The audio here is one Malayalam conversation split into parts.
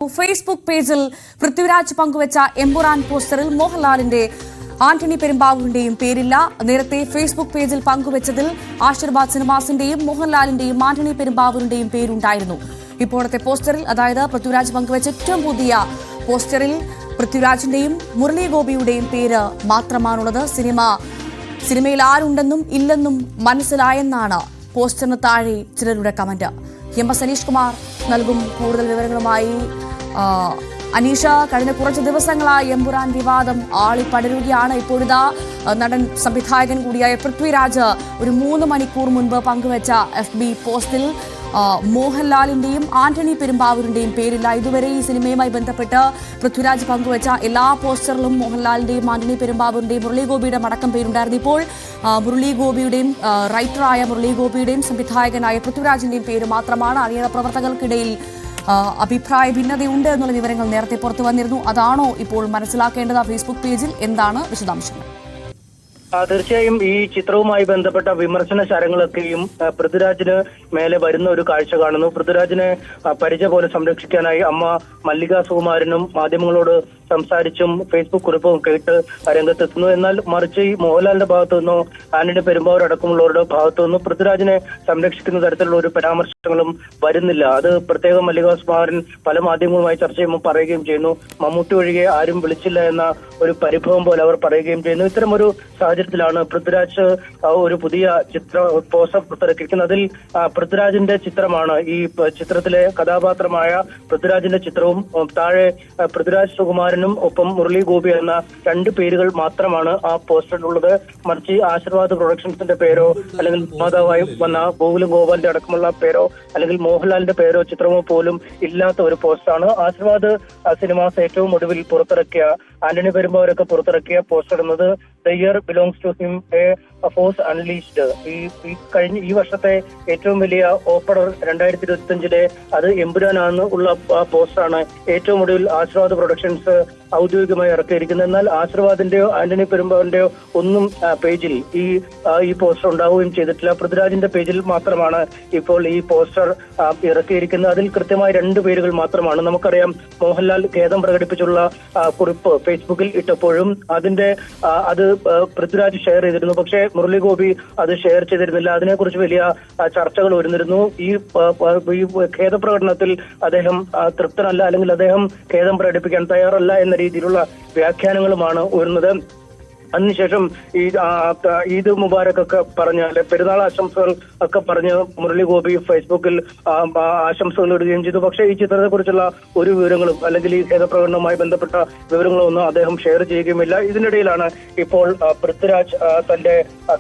ഫേസ്ബുക്ക് പേജിൽ പൃഥ്വിരാജ് പങ്കുവച്ച എമ്പുരാൻ പോസ്റ്ററിൽ മോഹൻലാലിന്റെ ആന്റണി പെരുമ്പാവൂരിന്റെയും പേരില്ല. നേരത്തെ ഫേസ്ബുക്ക് പേജിൽ പങ്കുവച്ചതിൽ ആശീർവാദ് സിനിമാസിന്റെയും മോഹൻലാലിന്റെയും ആന്റണി പെരുമ്പാവൂരിന്റെയും പേരുണ്ടായിരുന്നു. ഇപ്പോഴത്തെ പോസ്റ്ററിൽ, അതായത് പൃഥ്വിരാജ് പങ്കുവച്ച ഏറ്റവും പുതിയ പോസ്റ്ററിൽ പൃഥ്വിരാജിന്റെയും മുരളി ഗോപിയുടെയും പേര് മാത്രമാണുള്ളത്. സിനിമയിൽ ആരുണ്ടെന്നും ഇല്ലെന്നും മനസ്സിലായെന്നാണ് പോസ്റ്ററിന് താഴെ ചിലരുടെ കമന്റ്. എം.എസ്. അനീഷ് കുമാർ നൽകും കൂടുതൽ വിവരങ്ങളുമായി. അനീഷ, കഴിഞ്ഞ കുറച്ച് ദിവസങ്ങളായി എമ്പുരാൻ വിവാദം ആളിപ്പടരുകയാണ്. ഇപ്പോഴിതാ നടൻ സംവിധായകൻ കൂടിയായ പൃഥ്വിരാജ് ഒരു 3 മണിക്കൂർ മുൻപ് പങ്കുവച്ച FB പോസ്റ്റിൽ മോഹൻലാലിന്റെയും ആന്റണി പെരുമ്പാവൂരിന്റെയും പേരില്ല. ഇതുവരെ ഈ സിനിമയുമായി ബന്ധപ്പെട്ട് പൃഥ്വിരാജ് പങ്കുവച്ച എല്ലാ പോസ്റ്ററിലും മോഹൻലാലിന്റെയും ആന്റണി പെരുമ്പാവൂരിന്റെയും മുരളി ഗോപിയുടെ അടക്കം പേരുണ്ടായിരുന്നു. ഇപ്പോൾ മുരളി ഗോപിയുടെയും റൈറ്ററായ മുരളി ഗോപിയുടെയും സംവിധായകനായ പൃഥ്വിരാജിന്റെയും പേര് മാത്രമാണ്. അണിയറ പ്രവർത്തകർക്കിടയിൽ അഭിപ്രായ ഭിന്നതയുണ്ട് എന്നുള്ള വിവരങ്ങൾ നേരത്തെ പുറത്തു വന്നിരുന്നു. അതാണോ ഇപ്പോൾ മനസ്സിലാക്കേണ്ടത്? ഫേസ്ബുക്ക് പേജിൽ എന്താണ് വിശദാംശങ്ങൾ? തീർച്ചയായും ഈ ചിത്രവുമായി ബന്ധപ്പെട്ട വിമർശന ശരങ്ങളൊക്കെയും പൃഥ്വിരാജിന് മേലെ വരുന്ന ഒരു കാഴ്ച കാണുന്നു. പൃഥ്വിരാജിനെ പരിചയ പോലെ സംരക്ഷിക്കാനായി അമ്മ മല്ലിക സുകുമാരനും മാധ്യമങ്ങളോട് സംസാരിച്ചും ഫേസ്ബുക്ക് കുറിപ്പും കേട്ട് രംഗത്തെത്തുന്നു. എന്നാൽ മറിച്ച് ഈ മോഹൻലാലിന്റെ ഭാഗത്തു നിന്നോ ആന്റണി പെരുമ്പാവൂർ അടക്കമുള്ളവരുടെ ഭാഗത്തു നിന്നോ പൃഥ്വിരാജിനെ സംരക്ഷിക്കുന്ന തരത്തിലുള്ള ഒരു പരാമർശങ്ങളും വരുന്നില്ല. അത് പ്രത്യേകം മല്ലിക സുകുമാരൻ പല മാധ്യമങ്ങളുമായി ചർച്ച ചെയ്യുമ്പോൾ പറയുകയും ചെയ്യുന്നു. മമ്മൂട്ടി ഒഴികെ ആരും വിളിച്ചില്ല എന്ന ഒരു പരിഭവം പോലെ അവർ പറയുകയും ചെയ്യുന്നു. ഇത്തരമൊരു സാഹചര്യത്തിലാണ് പൃഥ്വിരാജ് ഒരു പുതിയ പോസ്റ്റർ പുറത്തിറക്കിയിരിക്കുന്നത്. അതിൽ പൃഥ്വിരാജിന്റെ ചിത്രമാണ്, ഈ ചിത്രത്തിലെ കഥാപാത്രമായ പൃഥ്വിരാജിന്റെ ചിത്രവും താഴെ പൃഥ്വിരാജ് സുകുമാരനും ഒപ്പം മുരളി ഗോപി എന്ന 2 പേരുകൾ മാത്രമാണ് ആ പോസ്റ്ററിലുള്ളത്. മറിച്ച് ആശീർവാദ് പ്രൊഡക്ഷൻസിന്റെ പേരോ അല്ലെങ്കിൽ നിർമ്മാതാവായി വന്ന ഗോകുലം ഗോപാലിന്റെ അടക്കമുള്ള പേരോ അല്ലെങ്കിൽ മോഹൻലാലിന്റെ പേരോ ചിത്രമോ പോലും ഇല്ലാത്ത ഒരു പോസ്റ്ററാണ്. ആശീർവാദ് സിനിമാസ് ഏറ്റവും ഒടുവിൽ പുറത്തിറക്കിയ, ആന്റണി പെരുമ്പാവൂരൊക്കെ പുറത്തിറക്കിയ പോസ്റ്റർ എന്നത് The year belongs to him, a force unleashed. ഈ വർഷത്തെ ഏറ്റവും വലിയ ഓപ്പണർ 2025 അത് എമ്പുരാനാണ് ഉള്ള പോസ്റ്ററാണ് ഏറ്റവും ഒടുവിൽ ആശീർവാദ് പ്രൊഡക്ഷൻസ് ഔദ്യോഗികമായി ഇറക്കിയിരിക്കുന്നത്. എന്നാൽ ആശീർവാദിന്റെയോ ആന്റണി പെരുമ്പാവൂരിന്റെയോ ഒന്നും പേജിൽ ഈ പോസ്റ്റർ ഉണ്ടാവുകയും ചെയ്തിട്ടില്ല. പൃഥ്വിരാജിന്റെ പേജിൽ മാത്രമാണ് ഇപ്പോൾ ഈ പോസ്റ്റർ ഇറക്കിയിരിക്കുന്നത്. അതിൽ കൃത്യമായി 2 പേരുകൾ മാത്രമാണ്. നമുക്കറിയാം, മോഹൻലാൽ ഖേദം പ്രകടിപ്പിച്ചുള്ള കുറിപ്പ് ഫേസ്ബുക്കിൽ ഇട്ടപ്പോഴും അത് പൃഥ്വിരാജ് ഷെയർ ചെയ്തിരുന്നു. പക്ഷേ മുരളി ഗോപി അത് ഷെയർ ചെയ്തിരുന്നില്ല. അതിനെക്കുറിച്ച് വലിയ ചർച്ചകൾ വരുന്നിരുന്നു. ഈ ഖേദപ്രകടനത്തിൽ അദ്ദേഹം തൃപ്തനല്ല, അല്ലെങ്കിൽ അദ്ദേഹം ഖേദം പ്രകടിപ്പിക്കാൻ തയ്യാറല്ല എന്ന രീതിയിലുള്ള വ്യാഖ്യാനങ്ങളുമാണ് വരുന്നത്. അതിനുശേഷം ഈ ഈദ് മുബാരക് ഒക്കെ പറഞ്ഞ, പെരുന്നാൾ ആശംസകൾ ഒക്കെ പറഞ്ഞ് മുരളി ഗോപി ഫേസ്ബുക്കിൽ ആശംസകൾ ഇടുകയും ചെയ്തു. പക്ഷേ ഈ ചിത്രത്തെ കുറിച്ചുള്ള ഒരു വിവരങ്ങളും അല്ലെങ്കിൽ ഈ ഖേദപ്രകടനവുമായി ബന്ധപ്പെട്ട വിവരങ്ങളോ ഒന്നും അദ്ദേഹം ഷെയർ ചെയ്യുകയുമില്ല. ഇതിനിടയിലാണ് ഇപ്പോൾ പൃഥ്വിരാജ് തന്റെ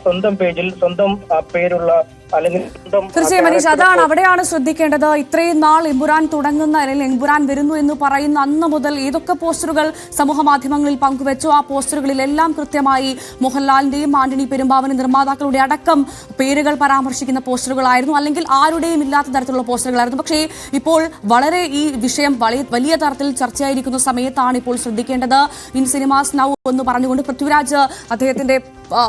സ്വന്തം പേജിൽ സ്വന്തം പേരുള്ള തീർച്ചയായും മനീഷ്, അവിടെയാണ് ശ്രദ്ധിക്കേണ്ടത്. ഇത്രയും നാൾ എമ്പുരാൻ തുടങ്ങുന്ന അല്ലെങ്കിൽ എമ്പുരാൻ വരുന്നു എന്ന് പറയുന്ന അന്ന് മുതൽ ഏതൊക്കെ പോസ്റ്ററുകൾ സമൂഹ മാധ്യമങ്ങളിൽ പങ്കുവച്ചോ ആ പോസ്റ്ററുകളിലെല്ലാം കൃത്യമായി മോഹൻലാലിന്റെയും ആന്റണി പെരുമ്പാവൂരിന്റെ നിർമ്മാതാക്കളുടെ അടക്കം പേരുകൾ പരാമർശിക്കുന്ന പോസ്റ്ററുകളായിരുന്നു, അല്ലെങ്കിൽ ആരുടെയും ഇല്ലാത്ത തരത്തിലുള്ള പോസ്റ്ററുകളായിരുന്നു. പക്ഷേ ഇപ്പോൾ വളരെ ഈ വിഷയം വലിയ തരത്തിൽ ചർച്ചയായിരിക്കുന്ന സമയത്താണ് ഇപ്പോൾ ശ്രദ്ധിക്കേണ്ടത്. ഇൻ സിനിമാസ് നൗ എന്ന് പറഞ്ഞുകൊണ്ട് പൃഥ്വിരാജ്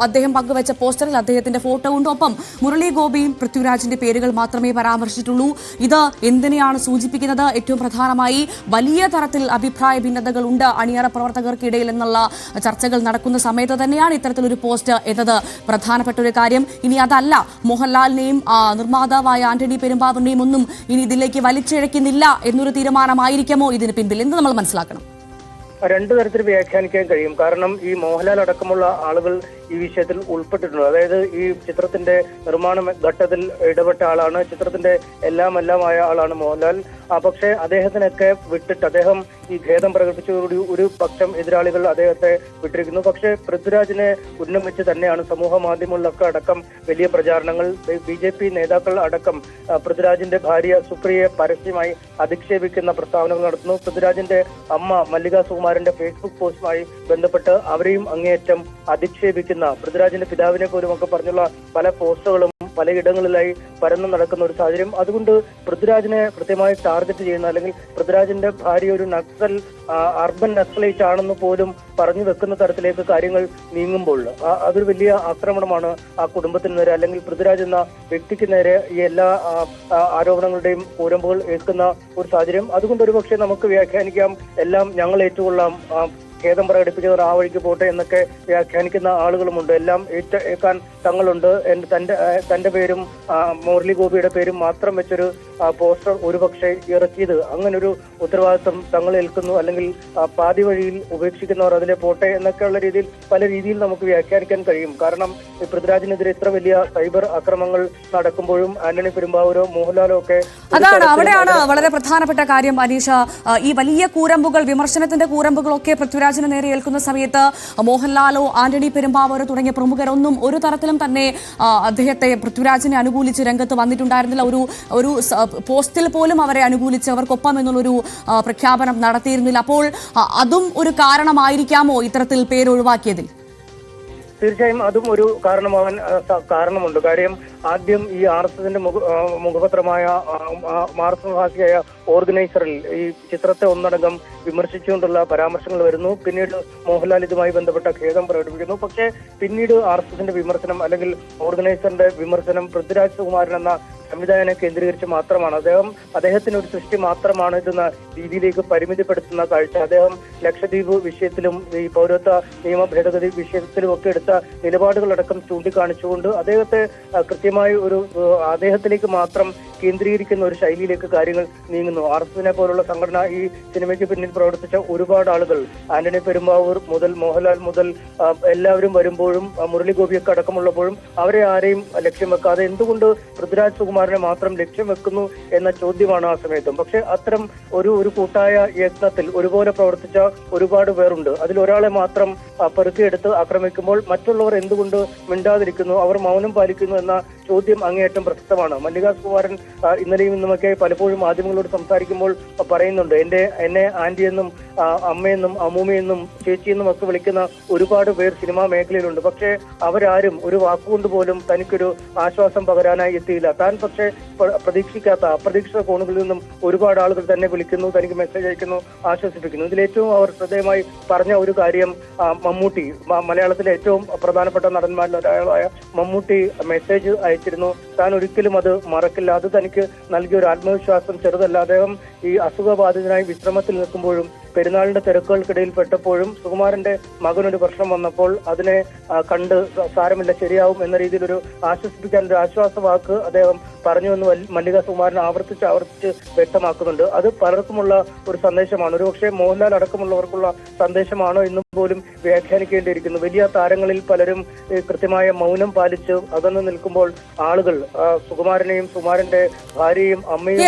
അദ്ദേഹം പങ്കുവച്ച പോസ്റ്ററിൽ അദ്ദേഹത്തിന്റെ ഫോട്ടോ ഉണ്ട്. ഒപ്പം മുരളി ഗോപിയും പൃഥ്വിരാജിന്റെ പേരുകൾ മാത്രമേ പരാമർശിച്ചിട്ടുള്ളൂ. ഇത് എന്തിനെയാണ് സൂചിപ്പിക്കുന്നത്? ഏറ്റവും പ്രധാനമായി വലിയ തരത്തിൽ അഭിപ്രായ ഭിന്നതകൾ ഉണ്ട് അണിയറ പ്രവർത്തകർക്കിടയിൽ എന്നുള്ള ചർച്ചകൾ നടക്കുന്ന സമയത്ത് തന്നെയാണ് ഇത്തരത്തിലൊരു പോസ്റ്റ് എന്നത് പ്രധാനപ്പെട്ട ഒരു കാര്യം. ഇനി അതല്ല, മോഹൻലാലിനെയും നിർമ്മാതാവായ ആന്റണി പെരുമ്പാവൂരിനെയും ഒന്നും ഇനി ഇതിലേക്ക് വലിച്ചിഴക്കുന്നില്ല എന്നൊരു തീരുമാനമായിരിക്കുമോ ഇതിന് പിൻപിൽ എന്ന് നമ്മൾ മനസ്സിലാക്കണം. 2 തരത്തിൽ വ്യാഖ്യാനിക്കാൻ കഴിയും. കാരണം ഈ മോഹൻലാൽ അടക്കമുള്ള ആളുകൾ ഈ വിഷയത്തിൽ ഉൾപ്പെട്ടിട്ടുണ്ട്. അതായത് ഈ ചിത്രത്തിന്റെ നിർമ്മാണ ഘട്ടത്തിൽ ഇടപെട്ട ആളാണ്, ചിത്രത്തിന്റെ എല്ലാമായ ആളാണ് മോഹൻലാൽ. പക്ഷേ അദ്ദേഹത്തിനൊക്കെ വിട്ടിട്ട് അദ്ദേഹം ഈ ഖേദം പ്രകടിപ്പിച്ചതോടുകൂടി ഒരു പക്ഷം എതിരാളികൾ അദ്ദേഹത്തെ വിട്ടിരിക്കുന്നു. പക്ഷേ പൃഥ്വിരാജിനെ ഉന്നം വെച്ച് തന്നെയാണ് സമൂഹ മാധ്യമങ്ങളിലൊക്കെ അടക്കം വലിയ പ്രചാരണങ്ങൾ. BJP നേതാക്കൾ അടക്കം പൃഥ്വിരാജിന്റെ ഭാര്യ സുപ്രിയയെ പരസ്യമായി അധിക്ഷേപിക്കുന്ന പ്രസ്താവനകൾ നടത്തുന്നു. പൃഥ്വിരാജിന്റെ അമ്മ മല്ലിക സുകുമാരന്റെ ഫേസ്ബുക്ക് പോസ്റ്റുമായി ബന്ധപ്പെട്ട് അവരെയും അങ്ങേയറ്റം അധിക്ഷേപിക്കുന്ന, പൃഥ്വിരാജിന്റെ പിതാവിനെ പോലും ഒക്കെ പറഞ്ഞുള്ള പല പോസ്റ്റുകളും പലയിടങ്ങളിലായി പരന്നു നടക്കുന്ന ഒരു സാഹചര്യം. അതുകൊണ്ട് പൃഥ്വിരാജിനെ കൃത്യമായി ടാർഗറ്റ് ചെയ്യുന്ന അല്ലെങ്കിൽ പൃഥ്വിരാജിന്റെ ഭാര്യ ഒരു നക്സൽ അർബൻ നക്സലൈറ്റ് ആണെന്ന് പോലും പറഞ്ഞു വെക്കുന്ന തരത്തിലേക്ക് കാര്യങ്ങൾ നീങ്ങുമ്പോൾ അതൊരു വലിയ ആക്രമണമാണ് ആ കുടുംബത്തിന് നേരെ അല്ലെങ്കിൽ പൃഥ്വിരാജ് എന്ന വ്യക്തിക്ക് നേരെ ഈ എല്ലാ ആരോപണങ്ങളുടെയും കൂരമ്പുകൾ ഏൽക്കുന്ന ഒരു സാഹചര്യം. അതുകൊണ്ട് ഒരുപക്ഷെ നമുക്ക് വ്യാഖ്യാനിക്കാം എല്ലാം ഞങ്ങൾ ഏറ്റുകൊള്ളാം, ഖേദം പ്രകടിപ്പിച്ചവർ ആ വഴിക്ക് പോട്ടെ എന്നൊക്കെ വ്യാഖ്യാനിക്കുന്ന ആളുകളുമുണ്ട്. എല്ലാം ഏക്കാൻ തങ്ങളുണ്ട്. തന്റെ പേരും മുരളി ഗോപിയുടെ പേരും മാത്രം വെച്ചൊരു പോസ്റ്റർ ഒരുപക്ഷെ ഇറക്കിയത് അങ്ങനൊരു ഉത്തരവാദിത്വം തങ്ങൾ ഏൽക്കുന്നു, അല്ലെങ്കിൽ പാതി വഴിയിൽ ഉപേക്ഷിക്കുന്നവർ അതിലെ പോട്ടെ എന്നൊക്കെയുള്ള രീതിയിൽ പല രീതിയിൽ നമുക്ക് വ്യാഖ്യാനിക്കാൻ കഴിയും. കാരണം പൃഥ്വിരാജിനെതിരെ ഇത്ര വലിയ സൈബർ ആക്രമണങ്ങൾ നടക്കുമ്പോഴും ആന്റണി പെരുമ്പാവൂരോ മോഹൻലാലോ ഒക്കെ അതാണ് അവിടെയാണ് വളരെ പ്രധാനപ്പെട്ട കാര്യം അനീഷ. ഈ വലിയ കൂരമ്പുകൾ, വിമർശനത്തിന്റെ കൂരമ്പുകളൊക്കെ പൃഥ്വിരാജിന് നേരെ ഏൽക്കുന്ന സമയത്ത് മോഹൻലാലോ ആന്റണി പെരുമ്പാവൂരോ തുടങ്ങിയ പ്രമുഖരൊന്നും ഒരു തരത്തിലും തന്നെ അദ്ദേഹത്തെ പൃഥ്വിരാജിനെ അനുകൂലിച്ച് രംഗത്ത് വന്നിട്ടുണ്ടായിരുന്നില്ല. ഒരു പോസ്റ്റിൽ പോലും അവരെ അനുകൂലിച്ച് അവർക്കൊപ്പം എന്നുള്ളൊരു പ്രഖ്യാപനം നടത്തിയിരുന്നില്ല. അപ്പോൾ അതും ഒരു കാരണമായിരിക്കാമോ ഇത്തരത്തിൽ പേരൊഴിവാക്കിയതിൽ? തീർച്ചയായും അതും ഒരു കാരണമാവാൻ കാരണമുണ്ട്. കാര്യം ആദ്യം ഈ RSSന്റെ മുഖപത്രമായ മാർക്സ്വാദിയായ ഓർഗനൈസറിൽ ഈ ചിത്രത്തെ ഒന്നടങ്കം വിമർശിച്ചുകൊണ്ടുള്ള പരാമർശങ്ങൾ വരുന്നു. പിന്നീട് മോഹൻലാൽ ഇതുമായി ബന്ധപ്പെട്ട ഖേദം പ്രകടിപ്പിക്കുന്നു. പക്ഷേ പിന്നീട് RSSന്റെ വിമർശനം അല്ലെങ്കിൽ ഓർഗനൈസറിന്റെ വിമർശനം പൃഥ്വിരാജ് സുകുമാരൻ എന്ന സംവിധായകനെ കേന്ദ്രീകരിച്ച് മാത്രമാണ്. അദ്ദേഹത്തിന് ഒരു സൃഷ്ടി മാത്രമാണ് ഇതെന്ന രീതിയിലേക്ക് പരിമിതിപ്പെടുത്തുന്ന കാഴ്ച അദ്ദേഹം ലക്ഷദ്വീപ് വിഷയത്തിലും ഈ പൗരത്വ നിയമ ഭേദഗതി വിഷയത്തിലും ഒക്കെ എടുത്ത നിലപാടുകളടക്കം ചൂണ്ടിക്കാണിച്ചുകൊണ്ട് അദ്ദേഹത്തെ കൃത്യമായി ഒരു അദ്ദേഹത്തിലേക്ക് മാത്രം കേന്ദ്രീകരിക്കുന്ന ഒരു ശൈലിയിലേക്ക് കാര്യങ്ങൾ നീങ്ങുന്നു. RSSനെ പോലുള്ള സംഘടന ഈ സിനിമയ്ക്ക് പിന്നിൽ പ്രവർത്തിച്ച ഒരുപാട് ആളുകൾ ആന്റണി പെരുമ്പാവൂർ മുതൽ മോഹൻലാൽ മുതൽ എല്ലാവരും വരുമ്പോഴും മുരളി ഗോപിയൊക്കെ അടക്കമുള്ളപ്പോഴും അവരെ ആരെയും ലക്ഷ്യം വെക്കാതെ എന്തുകൊണ്ട് പൃഥ്വിരാജ് സുകുമാരനെ മാത്രം ലക്ഷ്യം വെക്കുന്നു എന്ന ചോദ്യമാണ് ആ സമയത്തും. പക്ഷെ അത്തരം ഒരു കൂട്ടായ യത്നത്തിൽ ഒരുപോലെ പ്രവർത്തിച്ച ഒരുപാട് പേരുണ്ട്. അതിൽ ഒരാളെ മാത്രം പെറുക്കിയെടുത്ത് ആക്രമിക്കുമ്പോൾ മറ്റുള്ളവർ എന്തുകൊണ്ട് മിണ്ടാതിരിക്കുന്നു, അവർ മൗനം പാലിക്കുന്നു എന്ന ചോദ്യം അങ്ങേയറ്റം പ്രസക്തമാണ്. മല്ലിക സുകുമാരൻ ഇന്നലെയും ഇന്നുമൊക്കെ പലപ്പോഴും മാധ്യമങ്ങളോട് സംസാരിക്കുമ്പോൾ പറയുന്നുണ്ട്, എന്നെ ആന്റിയെന്നും അമ്മയെന്നും അമ്മൂമ്മയെന്നും ചേച്ചിയെന്നും ഒക്കെ വിളിക്കുന്ന ഒരുപാട് പേർ സിനിമാ മേഖലയിലുണ്ട്. പക്ഷേ അവരാരും ഒരു വാക്കുകൊണ്ട് പോലും തനിക്കൊരു ആശ്വാസം പകരാനായി എത്തിയില്ല. താൻ പക്ഷേ പ്രതീക്ഷിക്കാത്ത അപ്രതീക്ഷിത കോണുകളിൽ നിന്നും ഒരുപാട് ആളുകൾ തന്നെ വിളിക്കുന്നു, തനിക്ക് മെസ്സേജ് അയക്കുന്നു, ആശ്വസിപ്പിക്കുന്നു. ഇതിലേറ്റവും അവർ ശ്രദ്ധേയമായി പറഞ്ഞ ഒരു കാര്യം മമ്മൂട്ടി, മലയാളത്തിലെ ഏറ്റവും പ്രധാനപ്പെട്ട നടന്മാരിൽ ഒരാളായ മമ്മൂട്ടി മെസ്സേജ് അയച്ചിരുന്നു. താൻ ഒരിക്കലും അത് മറക്കില്ല. അത് തനിക്ക് നൽകിയ ഒരു ആത്മവിശ്വാസം ചെറുതല്ല. അദ്ദേഹം ഈ അസുഖബാധിതനായി വിശ്രമത്തിൽ നിൽക്കുമ്പോഴും പെരുന്നാളിന്റെ തിരക്കുകൾക്കിടയിൽ പെട്ടപ്പോഴും സുകുമാരന്റെ മകനൊരു പ്രശ്നം വന്നപ്പോൾ അതിനെ കണ്ട് സാരമില്ല, ശരിയാവും എന്ന രീതിയിൽ ഒരു ആശ്വസിപ്പിക്കാൻ ഒരു ആശ്വാസ വാക്ക് അദ്ദേഹം പറഞ്ഞുവെന്ന് മല്ലിക സുകുമാരൻ ആവർത്തിച്ച് വ്യക്തമാക്കുന്നുണ്ട്. അത് പലർക്കുമുള്ള ഒരു സന്ദേശമാണ്. ഒരുപക്ഷെ മോഹൻലാൽ അടക്കമുള്ളവർക്കുള്ള സന്ദേശമാണോ എന്നും പോലും വ്യാഖ്യാനിക്കേണ്ടിയിരിക്കുന്നു. വലിയ താരങ്ങളിൽ പലരും കൃത്യമായ മൗനം പാലിച്ച് അകന്നു നിൽക്കുമ്പോൾ ആളുകൾ സുകുമാരനെയും സുകുമാരന്റെ ഭാര്യയും അമ്മയും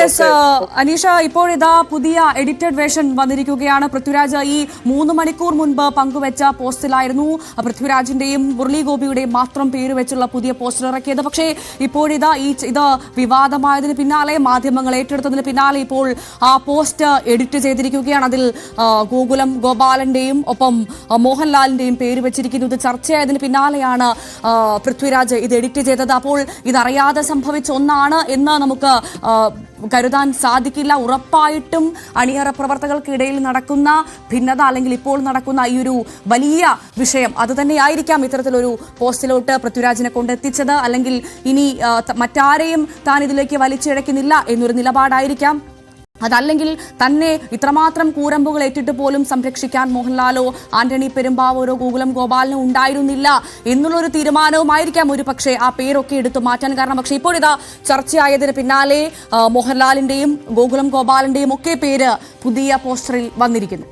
അനീഷ, ഇപ്പോഴിതാ പുതിയ എഡിറ്റഡ് വേർഷൻ വന്നിരിക്കുകയാണ്. പൃഥ്വിരാജ് ഈ 3 മണിക്കൂർ മുൻപ് പങ്കുവെച്ച പോസ്റ്റിലായിരുന്നു പൃഥ്വിരാജിന്റെയും മുരളി ഗോപിയുടെയും മാത്രം പേര് വെച്ചുള്ള പുതിയ പോസ്റ്റർ ഇറക്കിയത്. പക്ഷേ ഇപ്പോഴിതാ ഇത് വിവാദമായതിന് പിന്നാലെ, മാധ്യമങ്ങൾ ഏറ്റെടുത്തതിന് പിന്നാലെ ഇപ്പോൾ ആ പോസ്റ്റ് എഡിറ്റ് ചെയ്തിരിക്കുകയാണ്. അതിൽ ഗോകുലം ഗോപാലന്റെയും ഒപ്പം മോഹൻലാലിന്റെയും പേര് വെച്ചിരിക്കുന്നു. ഇത് ചർച്ചയായതിന് പിന്നാലെയാണ് പൃഥ്വിരാജ് ഇത് എഡിറ്റ് ചെയ്തത്. അപ്പോൾ ഇതറിയാതെ സംഭവിച്ച ഒന്നാണ് എന്ന് നമുക്ക് കരുതാൻ സാധിക്കില്ല. ഉറപ്പായിട്ടും അണിയറ പ്രവർത്തകർക്കിടയിൽ നടക്കുന്ന ഭിന്നത അല്ലെങ്കിൽ ഇപ്പോൾ നടക്കുന്ന ഈ ഒരു വലിയ വിഷയം അത് തന്നെയായിരിക്കാം ഇത്തരത്തിലൊരു പോസ്റ്റിലോട്ട് പൃഥ്വിരാജിനെ കൊണ്ടെത്തിച്ചത്. അല്ലെങ്കിൽ ഇനി മറ്റാരെയും താൻ ഇതിലേക്ക് വലിച്ചിഴക്കുന്നില്ല എന്നൊരു നിലപാടായിരിക്കാം. അതല്ലെങ്കിൽ തന്നെ ഇത്രമാത്രം കൂരമ്പുകൾ ഏറ്റിട്ട് പോലും സംരക്ഷിക്കാൻ മോഹൻലാലോ ആന്റണി പെരുമ്പാവൂരോ ഗോകുലം ഗോപാലിനോ ഉണ്ടായിരുന്നില്ല എന്നുള്ളൊരു തീരുമാനവുമായിരിക്കാം ഒരു പക്ഷേ ആ പേരൊക്കെ എടുത്തു മാറ്റാൻ കാരണം. പക്ഷേ ഇപ്പോഴിതാ ചർച്ചയായതിന് പിന്നാലെ മോഹൻലാലിന്റെയും ഗോകുലം ഗോപാലിന്റെയും ഒക്കെ പേര് പുതിയ പോസ്റ്ററിൽ വന്നിരിക്കുന്നു.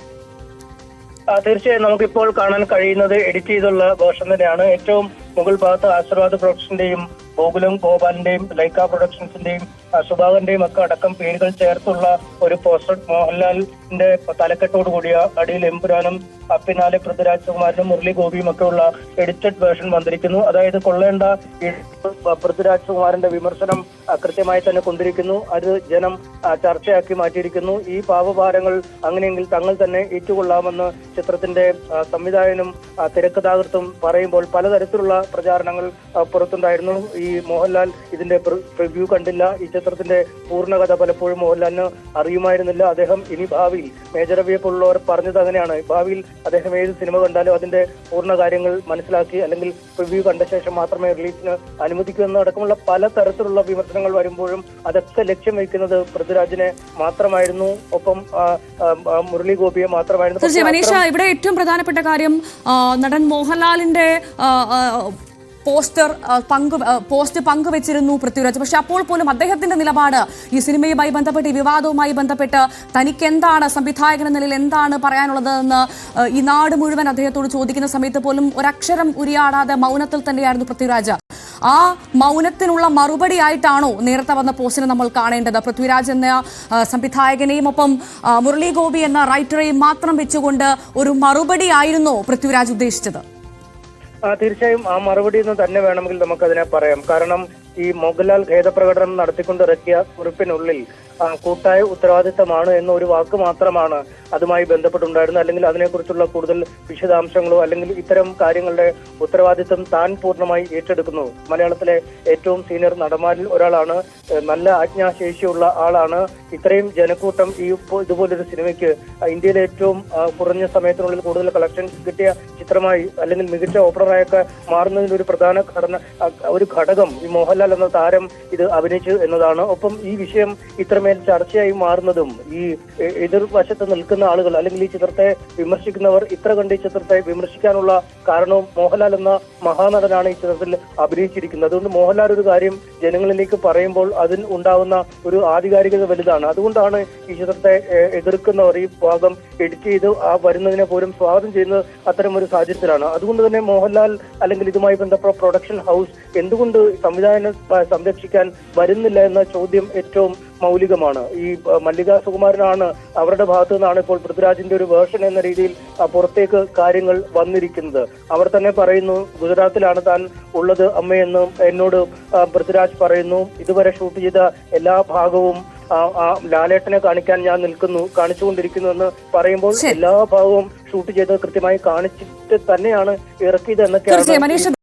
തീർച്ചയായും നമുക്കിപ്പോൾ കാണാൻ കഴിയുന്നത് എഡിറ്റ് ചെയ്തുള്ള വേർഷൻ തന്നെയാണ്. ഏറ്റവും മുകൾ ഭാഗത്ത് ആശീർവാദ് പ്രൊഡക്ഷന്റെയും ഗോകുലം ഗോപാലിന്റെയും ലൈക്ക പ്രൊഡക്ഷൻസിന്റെയും സുധാകരന്റെയും ഒക്കെ അടക്കം പേരുകൾ ചേർത്തുള്ള ഒരു പോസ്റ്റർ മോഹൻലാലിന്റെ തലക്കെട്ടോട് കൂടിയ അടിയിൽ എമ്പുരാനും പിന്നാലെ പൃഥ്വിരാജ് സുകുമാരനും മുരളി ഗോപിയും ഒക്കെ ഉള്ള എഡിറ്റഡ് വേർഷൻ വന്നിരിക്കുന്നു. അതായത് കൊള്ളേണ്ട പൃഥ്വിരാജ് സുകുമാരന്റെ വിമർശനം കൃത്യമായി തന്നെ കൊണ്ടിരിക്കുന്നു. അത് ജനം ചർച്ചയാക്കി മാറ്റിയിരിക്കുന്നു. ഈ പാവഭാരങ്ങൾ അങ്ങനെയെങ്കിൽ തങ്ങൾ തന്നെ ഏറ്റുകൊള്ളാമെന്ന് ചിത്രത്തിന്റെ സംവിധായകനും തിരക്കഥാകൃത്തും പറയുമ്പോൾ പലതരത്തിലുള്ള പ്രചാരണങ്ങൾ പുറത്തുണ്ടായിരുന്നു. ഈ മോഹൻലാൽ ഇതിന്റെ റിവ്യൂ കണ്ടില്ല, ഈ ചിത്രത്തിന്റെ പൂർണ്ണകഥ പലപ്പോഴും മോഹൻലാലിന് അറിയുമായിരുന്നില്ല. അദ്ദേഹം ഇനി ഭാവിയിൽ മേജർ രവിയെ പോലുള്ളവർ പറഞ്ഞത് അങ്ങനെയാണ്, ഭാവിയിൽ അദ്ദേഹം ഏത് സിനിമ കണ്ടാലും അതിന്റെ പൂർണ്ണ കാര്യങ്ങൾ മനസ്സിലാക്കി അല്ലെങ്കിൽ റിവ്യൂ കണ്ട ശേഷം മാത്രമേ റിലീസിന് അനുവദിക്കൂ എന്നടക്കമുള്ള പലതരത്തിലുള്ള വിമർശനങ്ങൾ വരുമ്പോഴും അതൊക്കെ ലക്ഷ്യം വയ്ക്കുന്നത് പൃഥ്വിരാജിനെ മാത്രമായിരുന്നു, ഒപ്പം മുരളി ഗോപിയെ മാത്രമായിരുന്നു. മനീഷ, ഇവിടെ ഏറ്റവും പ്രധാനപ്പെട്ട കാര്യം നടൻ മോഹൻലാലിന്റെ പോസ്റ്റ് പങ്കുവച്ചിരുന്നു പൃഥ്വിരാജ്. പക്ഷെ അപ്പോൾ പോലും അദ്ദേഹത്തിന്റെ നിലപാട് ഈ സിനിമയുമായി ബന്ധപ്പെട്ട് ഈ വിവാദവുമായി ബന്ധപ്പെട്ട് തനിക്ക് എന്താണ്, സംവിധായകൻ എന്ന നിലയിൽ എന്താണ് പറയാനുള്ളതെന്ന് ഈ നാട് മുഴുവൻ അദ്ദേഹത്തോട് ചോദിക്കുന്ന സമയത്ത് പോലും ഒരക്ഷരം ഉരിയാടാതെ മൗനത്തിൽ തന്നെയായിരുന്നു പൃഥ്വിരാജ്. ആ മൗനത്തിനുള്ള മറുപടി ആയിട്ടാണോ നേരത്തെ വന്ന പോസ്റ്റിനെ നമ്മൾ കാണേണ്ടത്? പൃഥ്വിരാജ് എന്ന സംവിധായകനെയും ഒപ്പം മുരളി ഗോപി എന്ന റൈറ്ററെയും മാത്രം വെച്ചുകൊണ്ട് ഒരു മറുപടി ആയിരുന്നോ പൃഥ്വിരാജ് ഉദ്ദേശിച്ചത്? തീർച്ചയായും ആ മറുപടി എന്ന് തന്നെ വേണമെങ്കിൽ നമുക്കതിനെ പറയാം. കാരണം ഈ മോഹൻലാൽ ഖേദപ്രകടനം നടത്തിക്കൊണ്ടിറക്കിയ കുറിപ്പിനുള്ളിൽ കൂട്ടായ ഉത്തരവാദിത്തമാണ് എന്ന ഒരു വാക്ക് മാത്രമാണ് അതുമായി ബന്ധപ്പെട്ടുണ്ടായിരുന്നത്. അല്ലെങ്കിൽ അതിനെക്കുറിച്ചുള്ള കൂടുതൽ വിശദാംശങ്ങളോ അല്ലെങ്കിൽ ഇത്തരം കാര്യങ്ങളുടെ ഉത്തരവാദിത്തം താൻ പൂർണ്ണമായി ഏറ്റെടുക്കുന്നു. മലയാളത്തിലെ ഏറ്റവും സീനിയർ നടന്മാരിൽ ഒരാളാണ്, നല്ല ആജ്ഞാശേഷിയുള്ള ആളാണ്. ഇത്രയും ജനക്കൂട്ടം ഈ ഇതുപോലൊരു സിനിമയ്ക്ക് ഇന്ത്യയിലെ ഏറ്റവും കുറഞ്ഞ സമയത്തിനുള്ളിൽ കൂടുതൽ കളക്ഷൻ കിട്ടിയ ചിത്രമായി അല്ലെങ്കിൽ മികച്ച ഓപ്പണറായൊക്കെ മാറുന്നതിന് ഒരു പ്രധാന ഒരു ഘടകം ഈ മോഹൻലാൽ എന്ന താരം ഇത് അഭിനയിച്ചു എന്നതാണ്. ഒപ്പം ഈ വിഷയം ഇത്രമേൽ ചർച്ചയായി മാറുന്നതും ഈ എതിർവശത്ത് നിൽക്കുന്ന ആളുകൾ അല്ലെങ്കിൽ ഈ ചിത്രത്തെ വിമർശിക്കുന്നവർ ഇത്ര കണ്ട് ഈ ചിത്രത്തെ വിമർശിക്കാനുള്ള കാരണവും മോഹൻലാൽ എന്ന മഹാനടനാണ് ഈ ചിത്രത്തിൽ അഭിനയിച്ചിരിക്കുന്നത്. അതുകൊണ്ട് മോഹൻലാൽ ഒരു കാര്യം ജനങ്ങളിലേക്ക് പറയുമ്പോൾ അതിൽ ഉണ്ടാവുന്ന ഒരു ആധികാരികത വലുതാണ്. അതുകൊണ്ടാണ് ഈ ചിത്രത്തെ എതിർക്കുന്നവർ ഈ ഭാഗം എഡിറ്റ് ചെയ്ത് വരുന്നതിനെ പോലും സ്വാഗതം ചെയ്യുന്നത് അത്തരം ഒരു സാഹചര്യത്തിലാണ്. അതുകൊണ്ട് തന്നെ മോഹൻലാൽ അല്ലെങ്കിൽ ഇതുമായി ബന്ധപ്പെട്ട പ്രൊഡക്ഷൻ ഹൗസ് എന്തുകൊണ്ട് സംവിധാനം സംരക്ഷിക്കാൻ വരുന്നില്ല എന്ന ചോദ്യം ഏറ്റവും മൗലികമാണ്. ഈ മല്ലിക സുകുമാരനാണ് അവരുടെ ഭാഗത്തു നിന്നാണ് ഇപ്പോൾ പൃഥ്വിരാജിന്റെ ഒരു വേർഷൻ എന്ന രീതിയിൽ പുറത്തേക്ക് കാര്യങ്ങൾ വന്നിരിക്കുന്നത്. അവർ തന്നെ പറയുന്നു, ഗുജറാത്തിലാണ് താൻ ഉള്ളത് അമ്മയെന്ന് എന്നോട് പൃഥ്വിരാജ് പറയുന്നു. ഇതുവരെ ഷൂട്ട് ചെയ്ത എല്ലാ ഭാഗവും ലാലേട്ടനെ കാണിക്കാൻ ഞാൻ കാണിച്ചുകൊണ്ടിരിക്കുന്നു എന്ന് പറയുമ്പോൾ എല്ലാ ഭാഗവും ഷൂട്ട് ചെയ്ത് കൃത്യമായി കാണിച്ചിട്ട് തന്നെയാണ് ഇറക്കിയത് എന്നൊക്കെയാണ്.